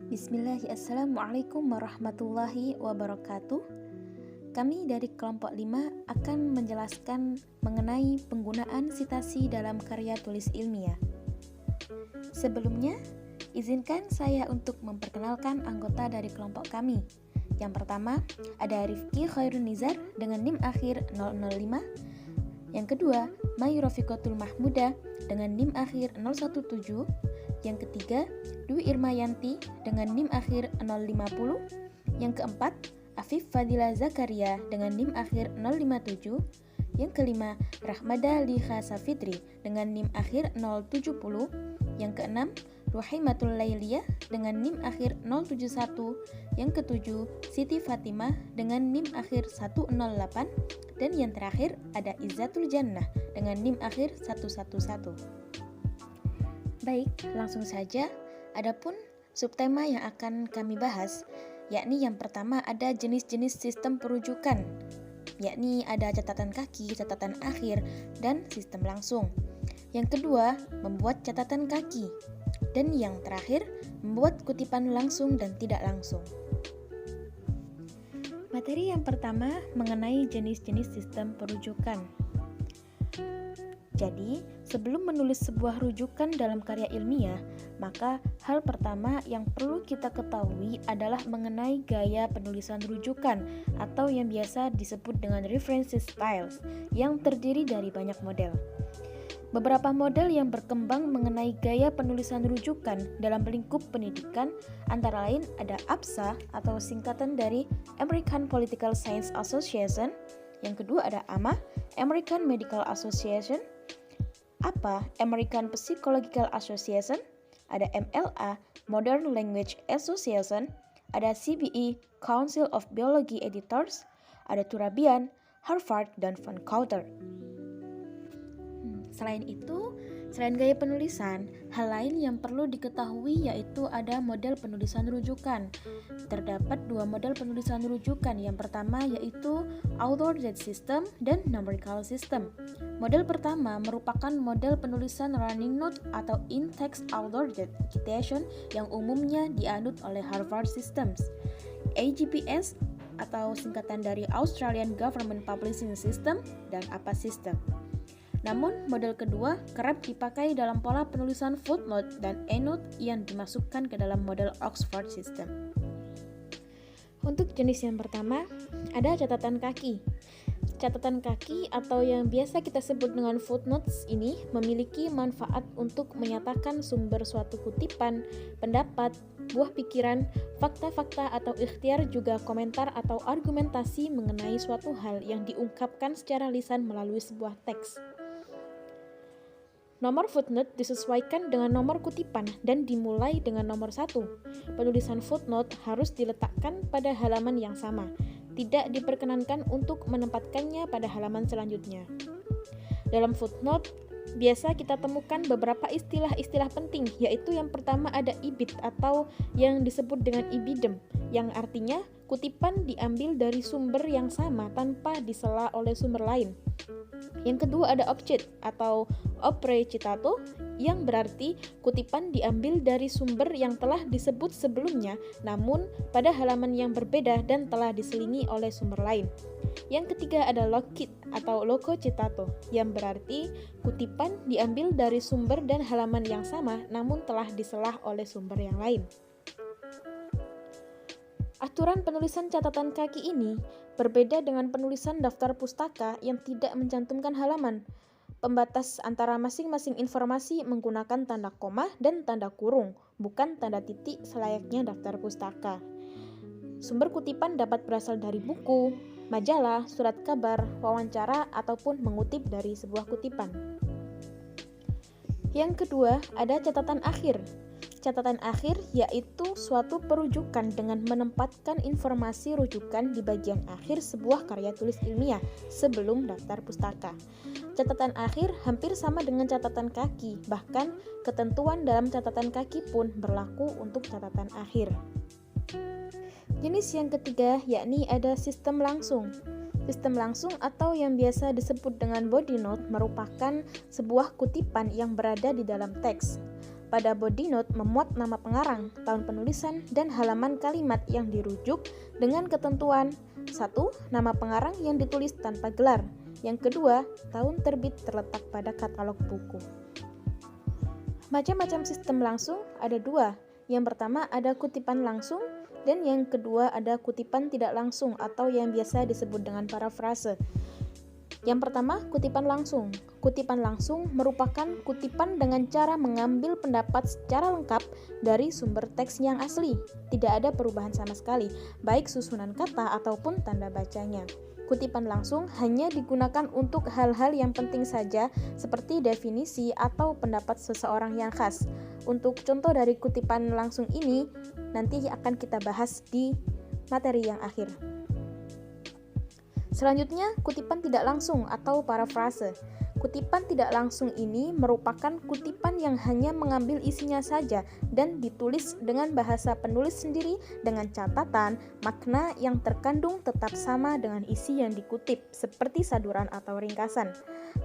Bismillahirrahmanirrahim. Assalamualaikum warahmatullahi wabarakatuh. Kami dari kelompok 5 akan menjelaskan mengenai penggunaan sitasi dalam karya tulis ilmiah. Sebelumnya, izinkan saya untuk memperkenalkan anggota dari kelompok kami. Yang pertama, ada Rifki Khairun Nizar dengan NIM akhir 005. Yang kedua, Mayu Rafikotul Mahmuda dengan NIM akhir 017. Yang ketiga, Dwi Irmayanti dengan NIM akhir 050. Yang keempat, Afif Fadila Zakaria dengan NIM akhir 057. Yang kelima, Rahmada Liha Safitri dengan NIM akhir 070. Yang keenam, Ruhaimatul Lailiyah dengan NIM akhir 071. Yang ketujuh, Siti Fatimah dengan NIM akhir 108. Dan yang terakhir ada Izzatul Jannah dengan NIM akhir 111. Baik, langsung saja. Adapun subtema yang akan kami bahas, yakni yang pertama ada jenis-jenis sistem perujukan, yakni ada catatan kaki, catatan akhir, dan sistem langsung. Yang kedua, membuat catatan kaki. Dan yang terakhir, membuat kutipan langsung dan tidak langsung. Materi yang pertama mengenai jenis-jenis sistem perujukan. Jadi, sebelum menulis sebuah rujukan dalam karya ilmiah, maka hal pertama yang perlu kita ketahui adalah mengenai gaya penulisan rujukan atau yang biasa disebut dengan reference styles yang terdiri dari banyak model. Beberapa model yang berkembang mengenai gaya penulisan rujukan dalam lingkup pendidikan antara lain ada APSA atau singkatan dari American Political Science Association. Yang kedua ada AMA, American Medical Association. APA, American Psychological Association. Ada MLA, Modern Language Association. Ada CBE, Council of Biology Editors. Ada Turabian, Harvard, dan Van Coulter. Selain gaya penulisan, hal lain yang perlu diketahui yaitu ada model penulisan rujukan. Terdapat dua model penulisan rujukan. Yang pertama yaitu author-led system dan numerical system. Model pertama merupakan model penulisan running note atau in-text author-led citation yang umumnya dianut oleh Harvard Systems. AGPS atau singkatan dari Australian Government Publishing System dan APA System. Namun, model kedua kerap dipakai dalam pola penulisan footnote dan endnote yang dimasukkan ke dalam model Oxford System. Untuk jenis yang pertama, ada catatan kaki. Catatan kaki atau yang biasa kita sebut dengan footnotes ini memiliki manfaat untuk menyatakan sumber suatu kutipan, pendapat, buah pikiran, fakta-fakta atau ikhtiar juga komentar atau argumentasi mengenai suatu hal yang diungkapkan secara lisan melalui sebuah teks. Nomor footnote disesuaikan dengan nomor kutipan dan dimulai dengan nomor 1. Penulisan footnote harus diletakkan pada halaman yang sama. Tidak diperkenankan untuk menempatkannya pada halaman selanjutnya. Dalam footnote, biasa kita temukan beberapa istilah-istilah penting, yaitu yang pertama ada ibid atau yang disebut dengan ibidem, yang artinya kutipan diambil dari sumber yang sama tanpa disela oleh sumber lain. Yang kedua ada object atau opere citato yang berarti kutipan diambil dari sumber yang telah disebut sebelumnya namun pada halaman yang berbeda dan telah diselingi oleh sumber lain. Yang ketiga ada locit atau loco citato yang berarti kutipan diambil dari sumber dan halaman yang sama namun telah diselah oleh sumber yang lain. Aturan penulisan catatan kaki ini berbeda dengan penulisan daftar pustaka yang tidak mencantumkan halaman. Pembatas antara masing-masing informasi menggunakan tanda koma dan tanda kurung, bukan tanda titik selayaknya daftar pustaka. Sumber kutipan dapat berasal dari buku, majalah, surat kabar, wawancara, ataupun mengutip dari sebuah kutipan. Yang kedua, ada catatan akhir. Catatan akhir yaitu suatu perujukan dengan menempatkan informasi rujukan di bagian akhir sebuah karya tulis ilmiah sebelum daftar pustaka. Catatan akhir hampir sama dengan catatan kaki, bahkan ketentuan dalam catatan kaki pun berlaku untuk catatan akhir. Jenis yang ketiga yakni ada sistem langsung. Sistem langsung atau yang biasa disebut dengan body note merupakan sebuah kutipan yang berada di dalam teks. pada body note memuat nama pengarang, tahun penulisan, dan halaman kalimat yang dirujuk dengan ketentuan 1. Nama pengarang yang ditulis tanpa gelar. Yang kedua, tahun terbit terletak pada katalog buku. Macam-macam sistem langsung ada dua. Yang pertama ada kutipan langsung, dan yang kedua ada kutipan tidak langsung atau yang biasa disebut dengan parafrase. Yang pertama, kutipan langsung. Kutipan langsung merupakan kutipan dengan cara mengambil pendapat secara lengkap dari sumber teks yang asli. Tidak ada perubahan sama sekali, baik susunan kata ataupun tanda bacanya. Kutipan langsung hanya digunakan untuk hal-hal yang penting saja, seperti definisi atau pendapat seseorang yang khas. Untuk contoh dari kutipan langsung ini, nanti akan kita bahas di materi yang akhir. Selanjutnya, kutipan tidak langsung atau parafrase. Kutipan tidak langsung ini merupakan kutipan yang hanya mengambil isinya saja dan ditulis dengan bahasa penulis sendiri dengan catatan makna yang terkandung tetap sama dengan isi yang dikutip, seperti saduran atau ringkasan.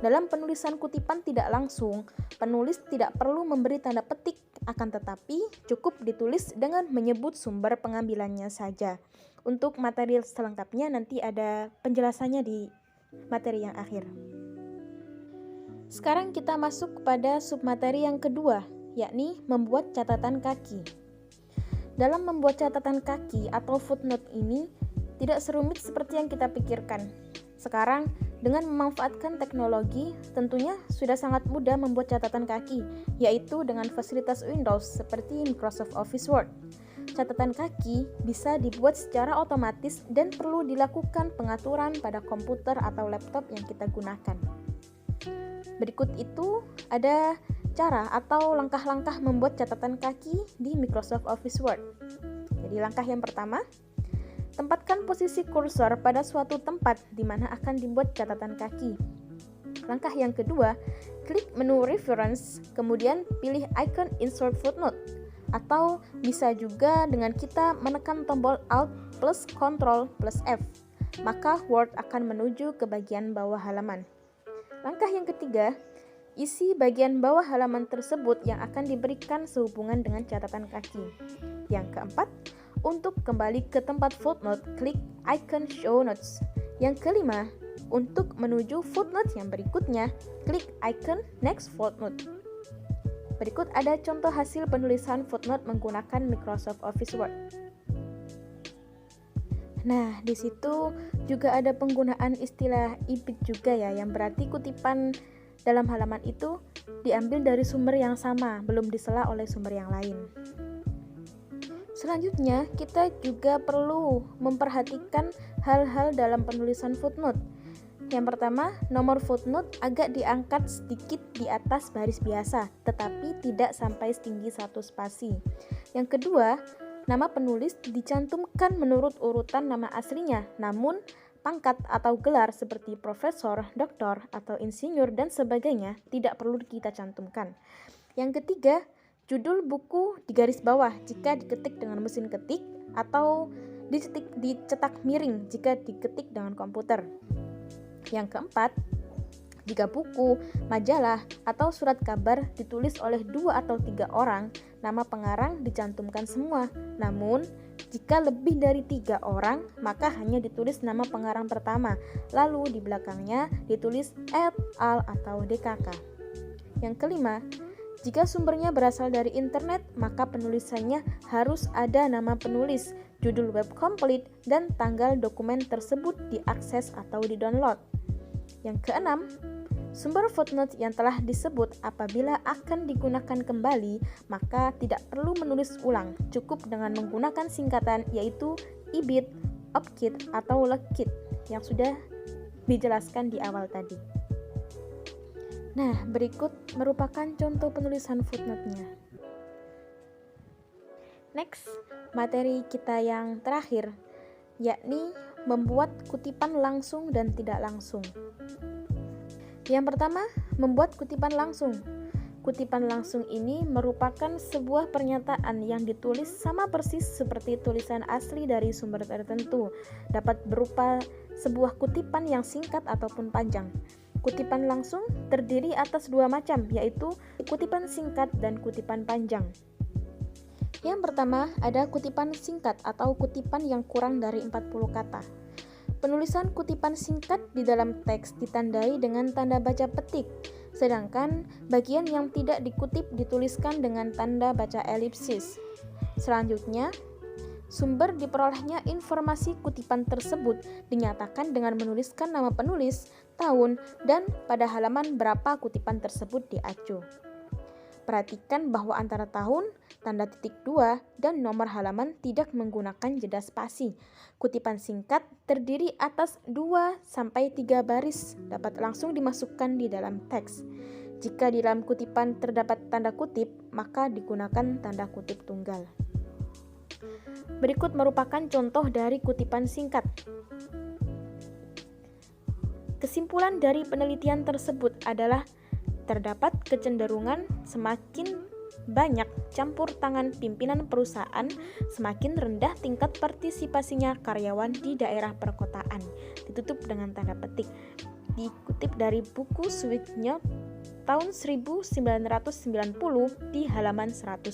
Dalam penulisan kutipan tidak langsung, penulis tidak perlu memberi tanda petik, akan tetapi cukup ditulis dengan menyebut sumber pengambilannya saja. Untuk materi selengkapnya nanti ada penjelasannya di materi yang akhir. Sekarang kita masuk kepada submateri yang kedua, yakni membuat catatan kaki. Dalam membuat catatan kaki atau footnote ini tidak serumit seperti yang kita pikirkan. Sekarang dengan memanfaatkan teknologi, tentunya sudah sangat mudah membuat catatan kaki, yaitu dengan fasilitas Windows seperti Microsoft Office Word. Catatan kaki bisa dibuat secara otomatis dan perlu dilakukan pengaturan pada komputer atau laptop yang kita gunakan. Berikut itu ada cara atau langkah-langkah membuat catatan kaki di Microsoft Office Word. Jadi langkah yang pertama, tempatkan posisi kursor pada suatu tempat di mana akan dibuat catatan kaki. Langkah yang kedua, klik menu Reference, kemudian pilih icon Insert Footnote. Atau bisa juga dengan kita menekan tombol Alt plus Ctrl plus F, maka Word akan menuju ke bagian bawah halaman. Langkah yang ketiga, isi bagian bawah halaman tersebut yang akan diberikan sehubungan dengan catatan kaki. Yang keempat, untuk kembali ke tempat footnote, klik icon Show Notes. Yang kelima, untuk menuju footnote yang berikutnya, klik icon Next Footnote. Berikut ada contoh hasil penulisan footnote menggunakan Microsoft Office Word. Nah, di situ juga ada penggunaan istilah ibid juga ya, yang berarti kutipan dalam halaman itu diambil dari sumber yang sama, belum disela oleh sumber yang lain. Selanjutnya, kita juga perlu memperhatikan hal-hal dalam penulisan footnote. Yang pertama, nomor footnote agak diangkat sedikit di atas baris biasa, tetapi tidak sampai setinggi satu spasi. Yang kedua, nama penulis dicantumkan menurut urutan nama aslinya, namun pangkat atau gelar seperti profesor, doktor, atau insinyur dan sebagainya tidak perlu kita cantumkan. Yang ketiga, judul buku di garis bawah jika diketik dengan mesin ketik atau dicetak miring jika diketik dengan komputer. Yang keempat, jika buku, majalah, atau surat kabar ditulis oleh 2 atau 3 orang, nama pengarang dicantumkan semua. Namun, jika lebih dari 3 orang, maka hanya ditulis nama pengarang pertama, lalu di belakangnya ditulis et al. Atau DKK. Yang kelima, jika sumbernya berasal dari internet, maka penulisannya harus ada nama penulis, judul web komplit, dan tanggal dokumen tersebut diakses atau di-download. Yang keenam, sumber footnote yang telah disebut apabila akan digunakan kembali, maka tidak perlu menulis ulang, cukup dengan menggunakan singkatan yaitu ibid, opkit, atau lekit yang sudah dijelaskan di awal tadi. Nah, berikut merupakan contoh penulisan footnote-nya. Next, materi kita yang terakhir, yakni membuat kutipan langsung dan tidak langsung. Yang pertama, membuat kutipan langsung. Kutipan langsung ini merupakan sebuah pernyataan yang ditulis sama persis seperti tulisan asli dari sumber tertentu. Dapat berupa sebuah kutipan yang singkat ataupun panjang. Kutipan langsung terdiri atas dua macam, yaitu kutipan singkat dan kutipan panjang. Yang pertama, ada kutipan singkat atau kutipan yang kurang dari 40 kata. Penulisan kutipan singkat di dalam teks ditandai dengan tanda baca petik, sedangkan bagian yang tidak dikutip dituliskan dengan tanda baca elipsis. Selanjutnya, sumber diperolehnya informasi kutipan tersebut dinyatakan dengan menuliskan nama penulis, tahun, dan pada halaman berapa kutipan tersebut diacu. Perhatikan bahwa antara tahun, tanda titik 2, dan nomor halaman tidak menggunakan jeda spasi. Kutipan singkat terdiri atas 2-3 baris dapat langsung dimasukkan di dalam teks. Jika di dalam kutipan terdapat tanda kutip, maka digunakan tanda kutip tunggal. Berikut merupakan contoh dari kutipan singkat. Kesimpulan dari penelitian tersebut adalah terdapat kecenderungan semakin banyak campur tangan pimpinan perusahaan, semakin rendah tingkat partisipasinya karyawan di daerah perkotaan. Ditutup dengan tanda petik. Dikutip dari buku Swignot tahun 1990 di halaman 101.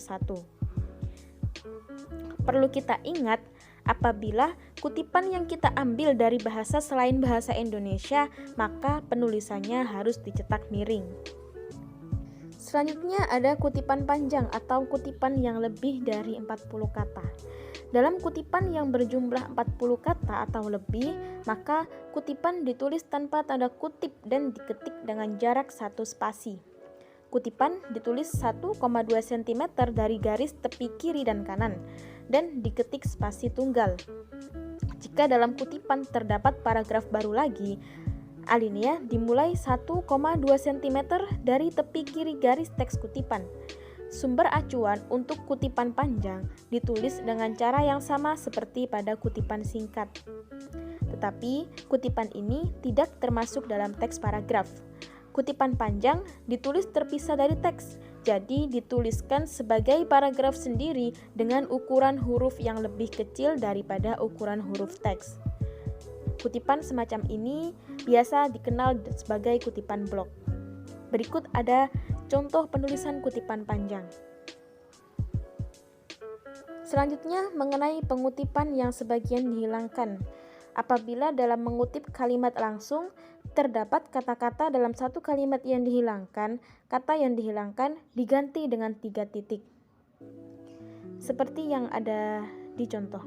Perlu kita ingat, apabila kutipan yang kita ambil dari bahasa selain bahasa Indonesia, maka penulisannya harus dicetak miring. Selanjutnya ada kutipan panjang atau kutipan yang lebih dari 40 kata. Dalam kutipan yang berjumlah 40 kata atau lebih, maka kutipan ditulis tanpa tanda kutip dan diketik dengan jarak 1 spasi. Kutipan ditulis 1,2 cm dari garis tepi kiri dan kanan dan diketik spasi tunggal. Jika dalam kutipan terdapat paragraf baru lagi, alinea dimulai 1,2 cm dari tepi kiri garis teks kutipan. Sumber acuan untuk kutipan panjang ditulis dengan cara yang sama seperti pada kutipan singkat. Tetapi kutipan ini tidak termasuk dalam teks paragraf. Kutipan panjang ditulis terpisah dari teks, jadi dituliskan sebagai paragraf sendiri dengan ukuran huruf yang lebih kecil daripada ukuran huruf teks. Kutipan semacam ini biasa dikenal sebagai kutipan blok. Berikut ada contoh penulisan kutipan panjang. Selanjutnya mengenai pengutipan yang sebagian dihilangkan. Apabila dalam mengutip kalimat langsung, terdapat kata-kata dalam satu kalimat yang dihilangkan, kata yang dihilangkan diganti dengan 3 titik. Seperti yang ada di contoh.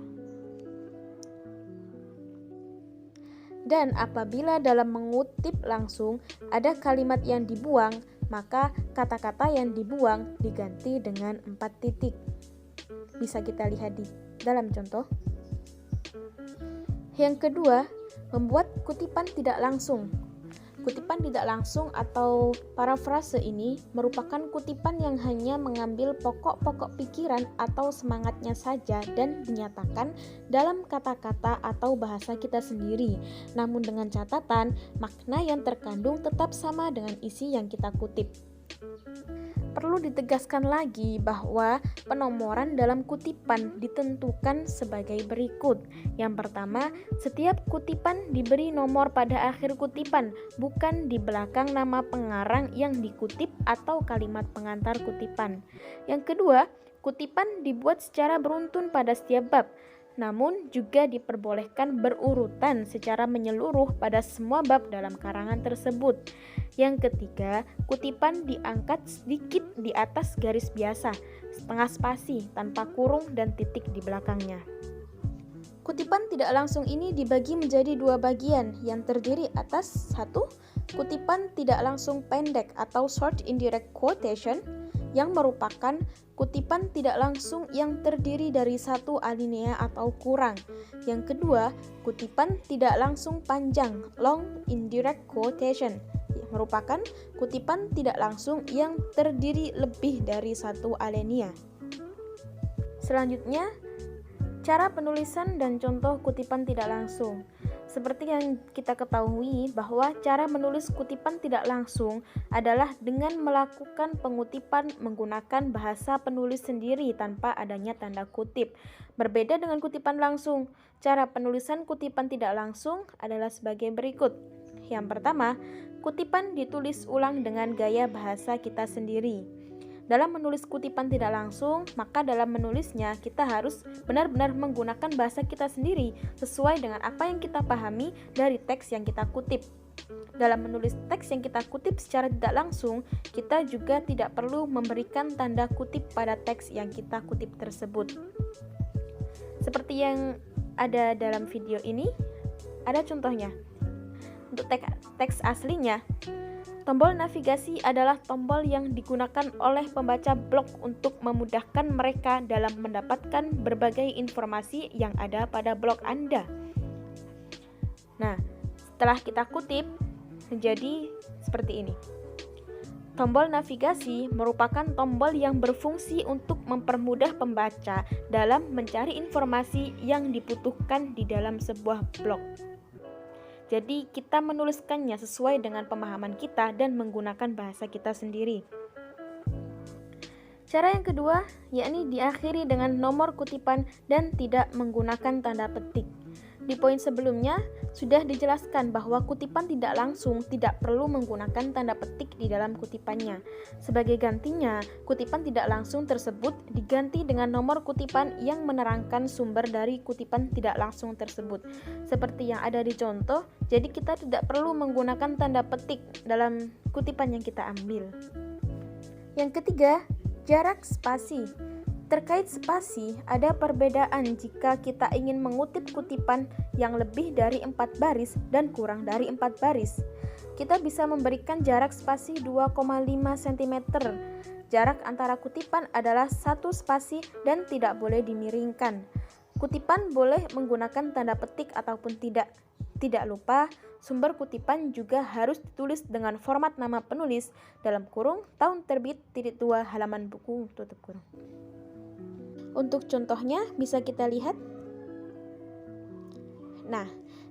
Dan apabila dalam mengutip langsung ada kalimat yang dibuang, maka kata-kata yang dibuang diganti dengan 4 titik. Bisa kita lihat di dalam contoh. Yang kedua, membuat kutipan tidak langsung. Kutipan tidak langsung atau parafrase ini merupakan kutipan yang hanya mengambil pokok-pokok pikiran atau semangatnya saja dan dinyatakan dalam kata-kata atau bahasa kita sendiri. Namun dengan catatan, makna yang terkandung tetap sama dengan isi yang kita kutip. Perlu ditegaskan lagi bahwa penomoran dalam kutipan ditentukan sebagai berikut. Yang pertama, setiap kutipan diberi nomor pada akhir kutipan, bukan di belakang nama pengarang yang dikutip atau kalimat pengantar kutipan. Yang kedua, kutipan dibuat secara beruntun pada setiap bab, namun juga diperbolehkan berurutan secara menyeluruh pada semua bab dalam karangan tersebut. Yang ketiga, kutipan diangkat sedikit di atas garis biasa, setengah spasi, tanpa kurung dan titik di belakangnya. Kutipan tidak langsung ini dibagi menjadi 2 bagian yang terdiri atas 1. Kutipan tidak langsung pendek atau short indirect quotation, yang merupakan kutipan tidak langsung yang terdiri dari 1 alinea atau kurang. Yang kedua, kutipan tidak langsung panjang, long indirect quotation, merupakan kutipan tidak langsung yang terdiri lebih dari 1 alinea. Selanjutnya, cara penulisan dan contoh kutipan tidak langsung. Seperti yang kita ketahui bahwa cara menulis kutipan tidak langsung adalah dengan melakukan pengutipan menggunakan bahasa penulis sendiri tanpa adanya tanda kutip. Berbeda dengan kutipan langsung, cara penulisan kutipan tidak langsung adalah sebagai berikut. Yang pertama, kutipan ditulis ulang dengan gaya bahasa kita sendiri. Dalam menulis kutipan tidak langsung, maka dalam menulisnya kita harus benar-benar menggunakan bahasa kita sendiri sesuai dengan apa yang kita pahami dari teks yang kita kutip. Dalam menulis teks yang kita kutip secara tidak langsung, kita juga tidak perlu memberikan tanda kutip pada teks yang kita kutip tersebut. Seperti yang ada dalam video ini, ada contohnya. Untuk teks aslinya, tombol navigasi adalah tombol yang digunakan oleh pembaca blog untuk memudahkan mereka dalam mendapatkan berbagai informasi yang ada pada blog Anda. Nah, setelah kita kutip, menjadi seperti ini. Tombol navigasi merupakan tombol yang berfungsi untuk mempermudah pembaca dalam mencari informasi yang dibutuhkan di dalam sebuah blog. Jadi kita menuliskannya sesuai dengan pemahaman kita dan menggunakan bahasa kita sendiri. Cara yang kedua, yakni diakhiri dengan nomor kutipan dan tidak menggunakan tanda petik. Di poin sebelumnya, sudah dijelaskan bahwa kutipan tidak langsung tidak perlu menggunakan tanda petik di dalam kutipannya. Sebagai gantinya, kutipan tidak langsung tersebut diganti dengan nomor kutipan yang menerangkan sumber dari kutipan tidak langsung tersebut. Seperti yang ada di contoh, jadi kita tidak perlu menggunakan tanda petik dalam kutipan yang kita ambil. Yang ketiga, jarak spasi. Terkait spasi, ada perbedaan jika kita ingin mengutip kutipan yang lebih dari 4 baris dan kurang dari 4 baris. Kita bisa memberikan jarak spasi 2,5 cm. Jarak antara kutipan adalah 1 spasi dan tidak boleh dimiringkan. Kutipan boleh menggunakan tanda petik ataupun tidak. Tidak lupa, sumber kutipan juga harus ditulis dengan format nama penulis dalam kurung tahun terbit (2) halaman buku tutup kurung. Untuk contohnya bisa kita lihat. Nah,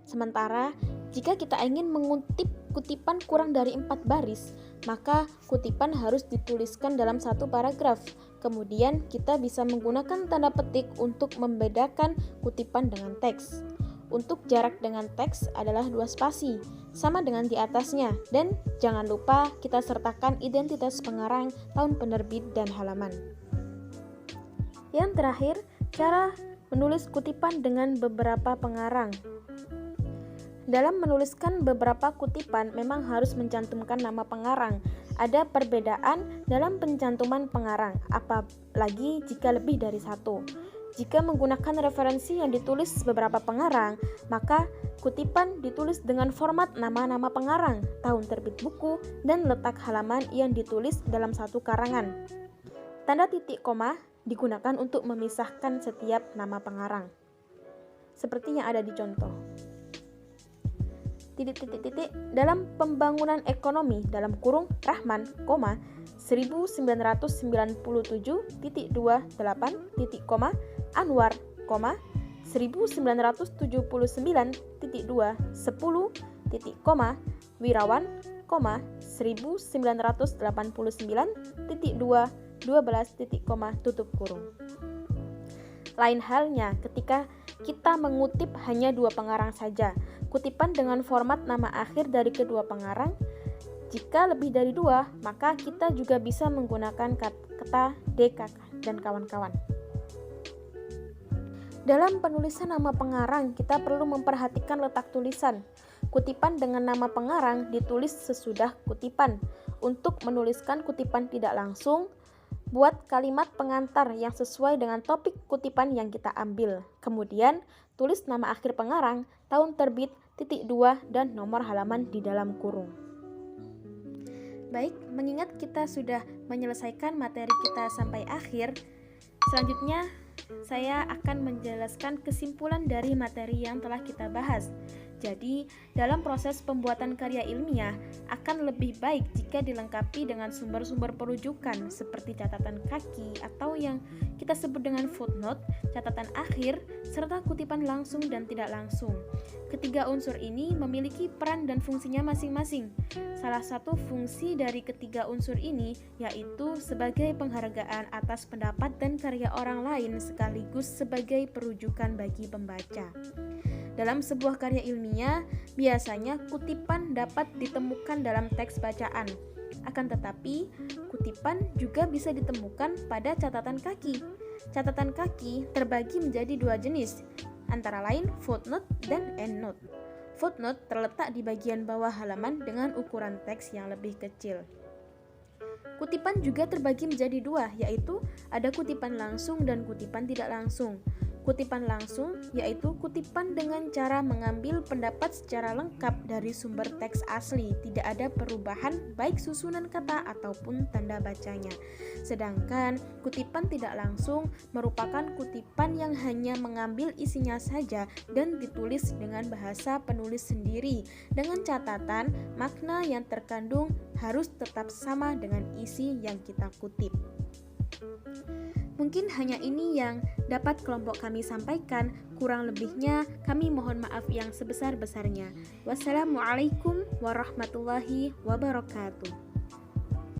sementara jika kita ingin mengutip kutipan kurang dari 4 baris, maka kutipan harus dituliskan dalam satu paragraf. Kemudian kita bisa menggunakan tanda petik untuk membedakan kutipan dengan teks. Untuk jarak dengan teks adalah 2 spasi, sama dengan di atasnya. Dan jangan lupa kita sertakan identitas pengarang, tahun penerbit, dan halaman. Yang terakhir, cara menulis kutipan dengan beberapa pengarang. Dalam menuliskan beberapa kutipan memang harus mencantumkan nama pengarang. Ada perbedaan dalam pencantuman pengarang, apalagi jika lebih dari satu. Jika menggunakan referensi yang ditulis beberapa pengarang, maka kutipan ditulis dengan format nama-nama pengarang, tahun terbit buku, dan letak halaman yang ditulis dalam satu karangan. Tanda titik koma digunakan untuk memisahkan setiap nama pengarang. Seperti yang ada di contoh. Titik-titik-titik dalam pembangunan ekonomi dalam kurung Rahman, 1997.28, Anwar, 1979.2, Wirawan, 1989.2, 12, tutup kurung. Lain halnya ketika kita mengutip hanya 2 pengarang saja, kutipan dengan format nama akhir dari kedua pengarang. Jika lebih dari 2, maka kita juga bisa menggunakan kata DKK dan kawan-kawan. Dalam penulisan nama pengarang, kita perlu memperhatikan letak tulisan. Kutipan dengan nama pengarang ditulis sesudah kutipan. Untuk menuliskan kutipan tidak langsung, buat kalimat pengantar yang sesuai dengan topik kutipan yang kita ambil. Kemudian, tulis nama akhir pengarang, tahun terbit, (2) dan nomor halaman di dalam kurung. Baik, mengingat kita sudah menyelesaikan materi kita sampai akhir, selanjutnya saya akan menjelaskan kesimpulan dari materi yang telah kita bahas. Jadi, dalam proses pembuatan karya ilmiah akan lebih baik jika dilengkapi dengan sumber-sumber perujukan seperti catatan kaki atau yang kita sebut dengan footnote, catatan akhir, serta kutipan langsung dan tidak langsung. Ketiga unsur ini memiliki peran dan fungsinya masing-masing. Salah satu fungsi dari ketiga unsur ini yaitu sebagai penghargaan atas pendapat dan karya orang lain sekaligus sebagai perujukan bagi pembaca. Dalam sebuah karya ilmiah, biasanya kutipan dapat ditemukan dalam teks bacaan. Akan tetapi, kutipan juga bisa ditemukan pada catatan kaki. Catatan kaki terbagi menjadi dua jenis, antara lain footnote dan endnote. Footnote terletak di bagian bawah halaman dengan ukuran teks yang lebih kecil. Kutipan juga terbagi menjadi dua, yaitu ada kutipan langsung dan kutipan tidak langsung. Kutipan langsung yaitu kutipan dengan cara mengambil pendapat secara lengkap dari sumber teks asli, tidak ada perubahan baik susunan kata ataupun tanda bacanya. Sedangkan kutipan tidak langsung merupakan kutipan yang hanya mengambil isinya saja dan ditulis dengan bahasa penulis sendiri, dengan catatan makna yang terkandung harus tetap sama dengan isi yang kita kutip. Mungkin hanya ini yang dapat kelompok kami sampaikan, kurang lebihnya kami mohon maaf yang sebesar-besarnya. Wassalamualaikum warahmatullahi wabarakatuh.